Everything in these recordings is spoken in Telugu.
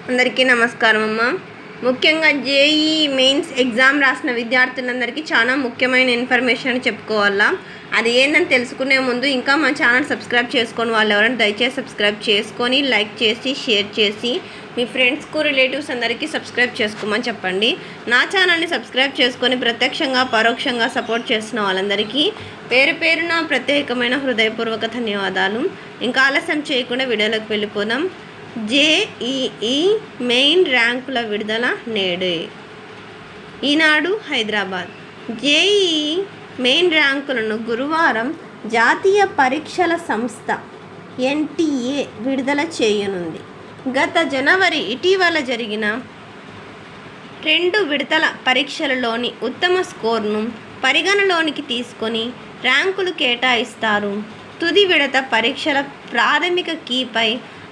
అందరికీ నమస్కారం అమ్మ. ముఖ్యంగా జేఈ మెయిన్స్ ఎగ్జామ్ రాసిన విద్యార్థులందరికీ చాలా ముఖ్యమైన ఇన్ఫర్మేషన్ అని చెప్పుకోవాలా. అది ఏందని తెలుసుకునే ముందు ఇంకా మా ఛానల్ సబ్స్క్రైబ్ చేసుకొని వాళ్ళు ఎవరైనా దయచేసి సబ్స్క్రైబ్ చేసుకొని లైక్ చేసి షేర్ చేసి మీ ఫ్రెండ్స్కు రిలేటివ్స్ అందరికీ సబ్స్క్రైబ్ చేసుకోమని చెప్పండి. నా ఛానల్ని సబ్స్క్రైబ్ చేసుకొని ప్రత్యక్షంగా పరోక్షంగా సపోర్ట్ చేస్తున్న వాళ్ళందరికీ పేరు పేరున ప్రత్యేకమైన హృదయపూర్వక ధన్యవాదాలు. ఇంకా ఆలస్యం చేయకుండా వీడియోలోకి వెళ్ళిపోదాం. జేఈఈ మెయిన్ ర్యాంకుల విడుదల నేడే. ఈనాడు హైదరాబాద్. జేఈఈ మెయిన్ ర్యాంకులను గురువారం జాతీయ పరీక్షల సంస్థ ఎన్టీఏ విడుదల చేయనుంది. గత జనవరి ఇటీవల జరిగిన 2 విడతల పరీక్షలలోని ఉత్తమ స్కోర్ను పరిగణలోనికి తీసుకొని ర్యాంకులు కేటాయిస్తారు. తుది విడత పరీక్షల ప్రాథమిక కీపై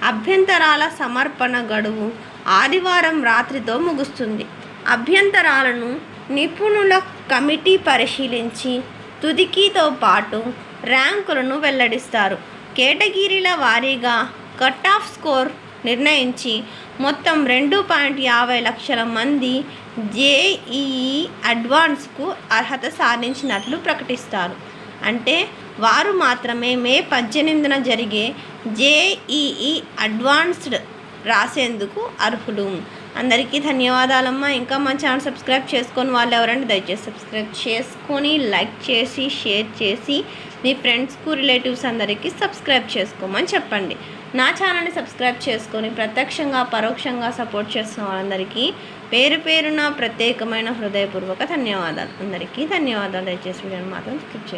అభ్యంతరాల సమర్పణ గడువు ఆదివారం రాత్రితో ముగుస్తుంది. అభ్యంతరాలను నిపుణుల కమిటీ పరిశీలించి తుది కీతో పాటు ర్యాంకులను వెల్లడిస్తారు. కేటగిరీల వారీగా కట్ ఆఫ్ స్కోర్ నిర్ణయించి మొత్తం 2.50 లక్షల మంది జేఈఈ అడ్వాన్స్కు అర్హత సాధించినట్లు ప్రకటిస్తారు. అంటే వారు మాత్రమే మే 18న జరిగే జేఈఈ అడ్వాన్స్డ్ రాసేందుకు అర్హులు. అందరికీ ధన్యవాదాలమ్మా. ఇంకా మా ఛానల్ సబ్స్క్రైబ్ చేసుకొని వాళ్ళు ఎవరంటే దయచేసి సబ్స్క్రైబ్ చేసుకొని లైక్ చేసి షేర్ చేసి మీ ఫ్రెండ్స్కు రిలేటివ్స్ అందరికీ సబ్స్క్రైబ్ చేసుకోమని చెప్పండి. నా ఛానల్ని సబ్స్క్రైబ్ చేసుకొని ప్రత్యక్షంగా పరోక్షంగా సపోర్ట్ చేస్తున్న వాళ్ళందరికీ పేరు పేరున ప్రత్యేకమైన హృదయపూర్వక ధన్యవాదాలు. అందరికీ ధన్యవాదాలు. దయచేసి వీడియోని మాత్రం స్కిప్ చేయండి.